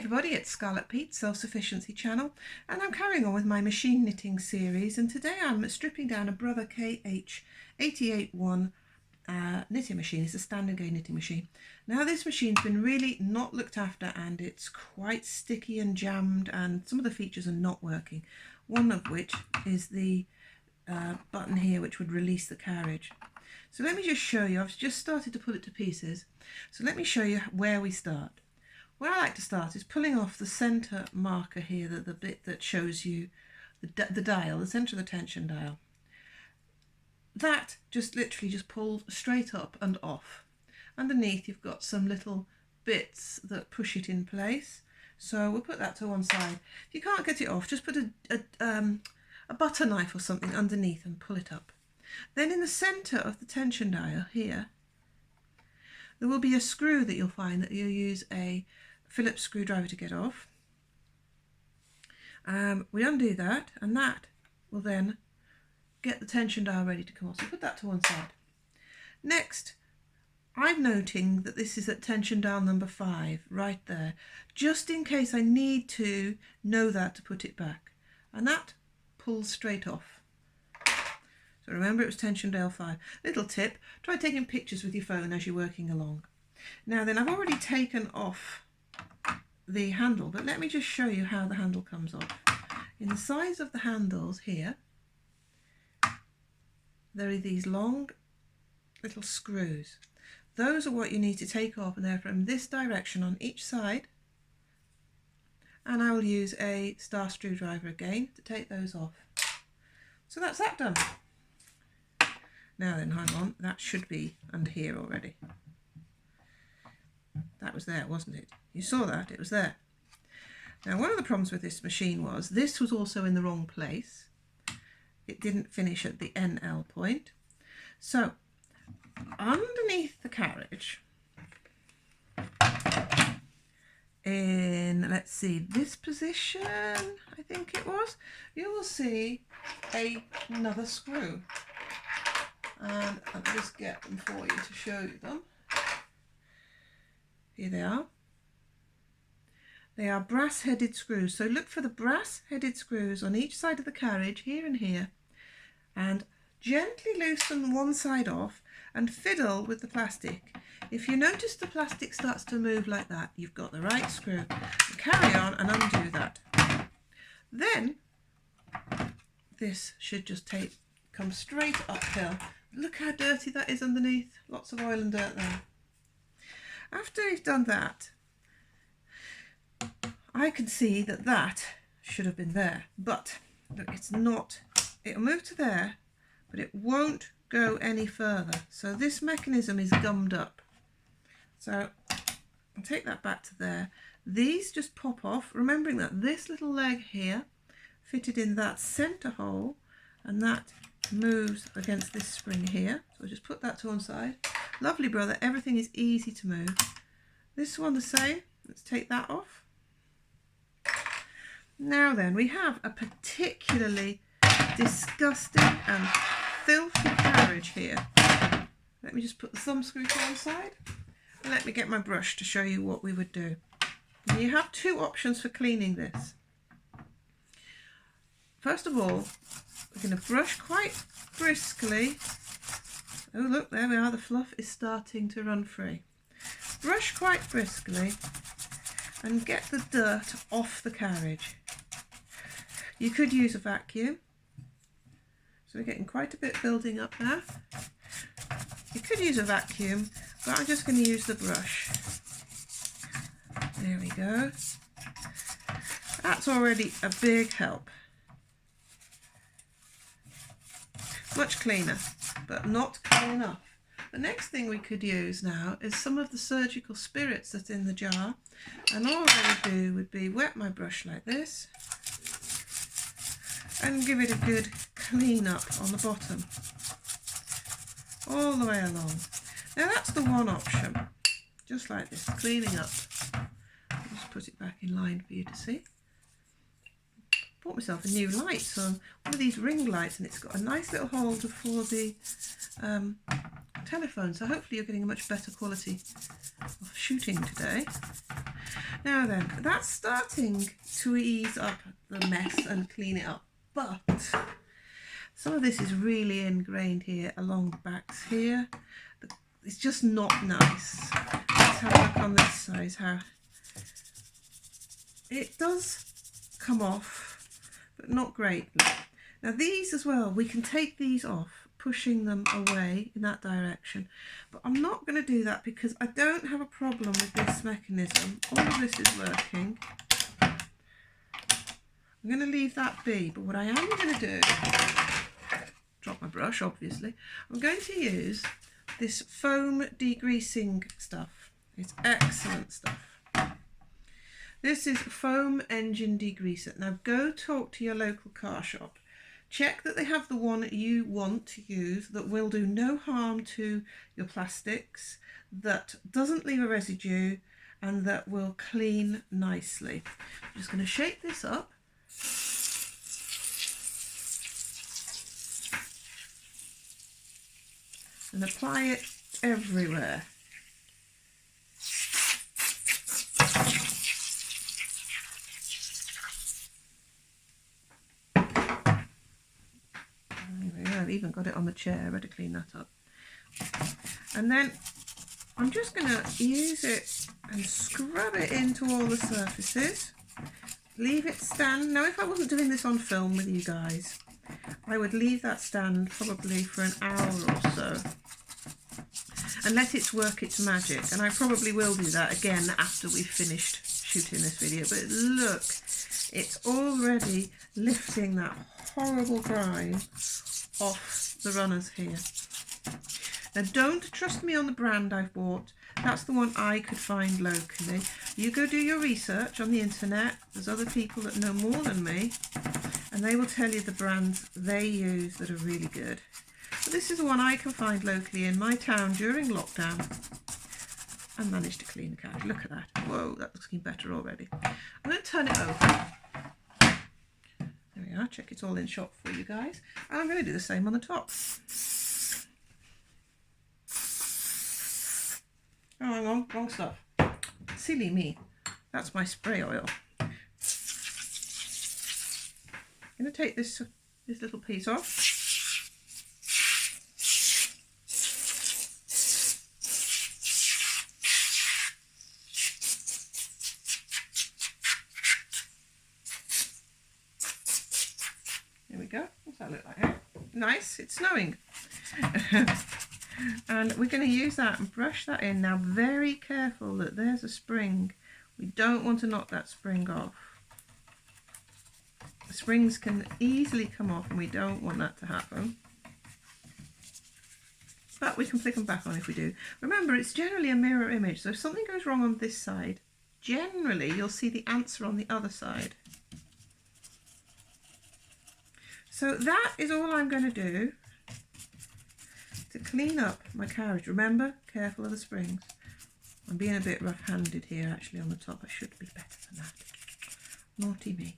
everybody, it's Scarlet Pete, Self-Sufficiency Channel, and I'm carrying on with my machine knitting series, and today I'm stripping down a Brother kh881 knitting machine. It's a standard gauge knitting machine. Now this machine's been really not looked after and it's quite sticky and jammed, and some of the features are not working, one of which is the button here which would release the carriage. So let me just show you. I've just started to pull it to pieces, so let me show you where we start. Where I like to start is pulling off the centre marker here, the bit that shows you the dial, the centre of the tension dial. That just literally just pulls straight up and off. Underneath you've got some little bits that push it in place, so we'll put that to one side. If you can't get it off, just put a butter knife or something underneath and pull it up. Then in the centre of the tension dial here, there will be a screw that you'll find that you'll use a Phillips screwdriver to get off. We undo that, and that will then get the tension dial ready to come off. So put that to one side. Next, I'm noting that this is at tension dial number 5, right there, just in case I need to know that to put it back. And that pulls straight off. So remember, it was tension dial 5. Little tip, try taking pictures with your phone as you're working along. Now then, I've already taken off the handle, but let me just show you how the handle comes off. In the sides of the handles here, there are these long little screws. Those are what you need to take off, and they're from this direction on each side. And I will use a star screwdriver again to take those off. So that's that done. Now then, hang on, that should be under here already. That was there, wasn't it? You saw that, it was there. Now one of the problems with this machine was this was also in the wrong place. It didn't finish at the NL point. So underneath the carriage, in, let's see, this position, I think it was, you will see another screw. And I'll just get them for you to show you them. Here they are. They are brass-headed screws. So look for the brass-headed screws on each side of the carriage, here and here, and gently loosen one side off and fiddle with the plastic. If you notice the plastic starts to move like that, you've got the right screw. Carry on and undo that. Then this should just come straight uphill. Look how dirty that is underneath. Lots of oil and dirt there. After you've done that, I can see that that should have been there, but look, it's not. It'll move to there, but it won't go any further. So this mechanism is gummed up. So I'll take that back to there. These just pop off, remembering that this little leg here fitted in that centre hole, and that moves against this spring here. So I'll just put that to one side. Lovely brother, everything is easy to move. This one the same. Let's take that off. Now then, we have a particularly disgusting and filthy carriage here. Let me just put the thumb screw to one side, and let me get my brush to show you what we would do. Now you have two options for cleaning this. First of all, we're going to brush quite briskly. Oh look, there we are, the fluff is starting to run free. Brush quite briskly and get the dirt off the carriage. You could use a vacuum. So we're getting quite a bit building up now. You could use a vacuum, but I'm just going to use the brush. There we go. That's already a big help. Much cleaner, but not clean enough. The next thing we could use now is some of the surgical spirits that's in the jar, and all I would do would be wet my brush like this and give it a good clean up on the bottom all the way along. Now that's the one option, just like this, cleaning up. I'll just put it back in line for you to see. Bought myself a new light, so one of these ring lights, and it's got a nice little holder for the telephone, so hopefully you're getting a much better quality of shooting today. Now then, that's starting to ease up the mess and clean it up, but some of this is really ingrained here along the backs here. It's just not nice. Let's have a look on this side how it does come off, but not greatly. Now these as well, we can take these off, pushing them away in that direction, but I'm not going to do that because I don't have a problem with this mechanism. All of this is working. I'm going to leave that be, but what I am going to do, drop my brush obviously, I'm going to use this foam degreasing stuff. It's excellent stuff. This is foam engine degreaser. Now go talk to your local car shop. Check that they have the one you want to use that will do no harm to your plastics, that doesn't leave a residue, and that will clean nicely. I'm just going to shake this up. And apply it everywhere. I've even got it on the chair. I better clean that up. And then I'm just going to use it and scrub it into all the surfaces. Leave it stand. Now if I wasn't doing this on film with you guys, I would leave that stand probably for an hour or so and let it work its magic. And I probably will do that again after we've finished shooting this video. But look, it's already lifting that horrible grime off the runners here. Now don't trust me on the brand I've bought. That's the one I could find locally. You go do your research on the internet. There's other people that know more than me, and they will tell you the brands they use that are really good. But this is the one I can find locally in my town during lockdown, and managed to clean the carriage. Look at that. Whoa, that's looking better already. I'm going to turn it over. There we are. Check it's all in shot for you guys. And I'm going to do the same on the top. Oh, hang on, wrong stuff. Silly me. That's my spray oil. I'm going to take this little piece off. There we go. What's that look like? Eh? Nice, it's snowing. And we're going to use that and brush that in. Now very careful that there's a spring. We don't want to knock that spring off. The springs can easily come off and we don't want that to happen. But we can flick them back on if we do. Remember, it's generally a mirror image, so if something goes wrong on this side, generally you'll see the answer on the other side. So that is all I'm going to do to clean up my carriage. Remember, careful of the springs. I'm being a bit rough-handed here actually on the top. I should be better than that. Naughty me.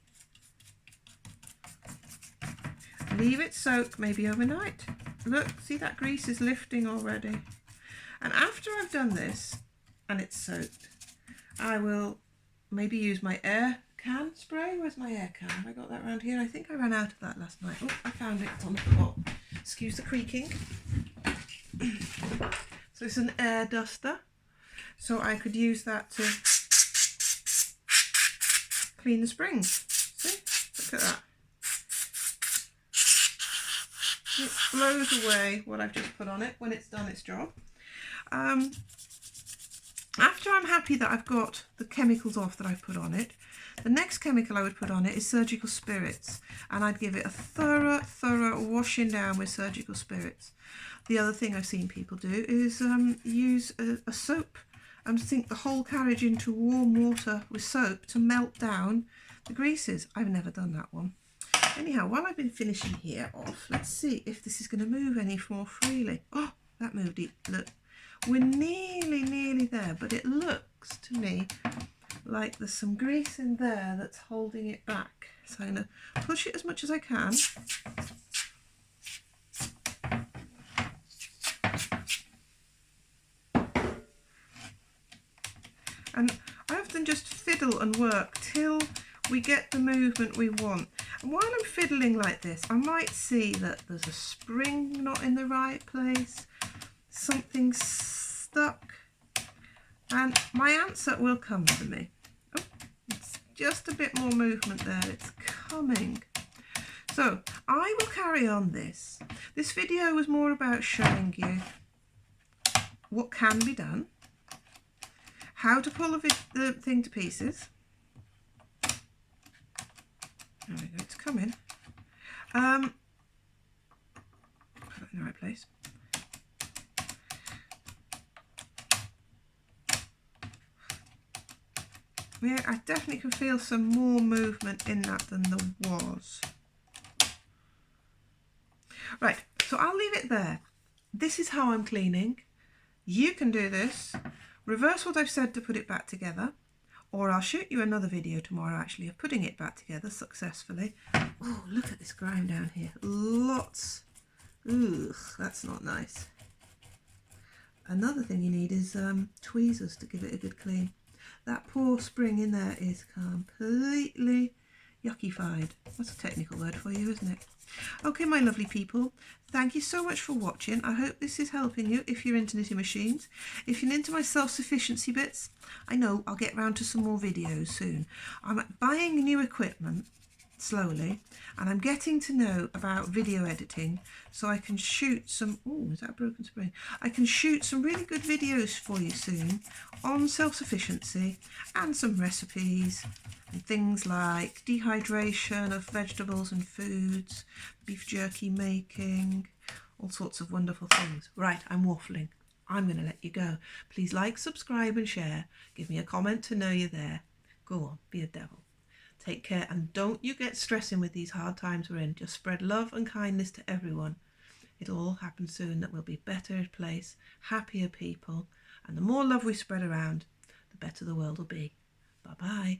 Leave it soak maybe overnight. Look, see that grease is lifting already. And after I've done this and it's soaked, I will maybe use my air can spray. Where's my air can? Have I got that around here? I think I ran out of that last night. Oh, I found it on the floor. Excuse the creaking. So it's an air duster, so I could use that to clean the springs. See, look at that. It blows away what I've just put on it when it's done its job. After I'm happy that I've got the chemicals off that I've put on it, the next chemical I would put on it is surgical spirits, and I'd give it a thorough washing down with surgical spirits. The other thing I've seen people do is use a soap and sink the whole carriage into warm water with soap to melt down the greases. I've never done that one. Anyhow, while I've been finishing here off, let's see if this is going to move any more freely. Oh, that moved it. Look, we're nearly there, but it looks to me like there's some grease in there that's holding it back. So I'm going to push it as much as I can. And I have than just fiddle and work till we get the movement we want. And while I'm fiddling like this, I might see that there's a spring not in the right place, something's stuck, and my answer will come to me. Oh, it's just a bit more movement there, it's coming. So I will carry on this. This video was more about showing you what can be done, how to pull the thing to pieces. There we go, it's coming. Put it in the right place. Yeah, I definitely can feel some more movement in that than there was. Right, so I'll leave it there. This is how I'm cleaning. You can do this. Reverse what I've said to put it back together, or I'll shoot you another video tomorrow actually of putting it back together successfully. Oh, look at this grime down here. Lots. Ugh, that's not nice. Another thing you need is tweezers to give it a good clean. That poor spring in there is completely yuckified. That's a technical word for you, isn't it? Okay, my lovely people, thank you so much for watching. I hope this is helping you if you're into knitting machines. If you're into my self-sufficiency bits, I know I'll get round to some more videos soon. I'm buying new equipment slowly, and I'm getting to know about video editing so I can shoot some, oh, is that a broken spring? I can shoot some really good videos for you soon on self-sufficiency and some recipes and things like dehydration of vegetables and foods, beef jerky making, all sorts of wonderful things. Right, I'm waffling. I'm going to let you go. Please like, subscribe and share. Give me a comment to know you're there. Go on, be a devil. Take care, and don't you get stressing with these hard times we're in. Just spread love and kindness to everyone. It'll all happen soon, that we'll be a better place, happier people, and the more love we spread around, the better the world will be. Bye-bye.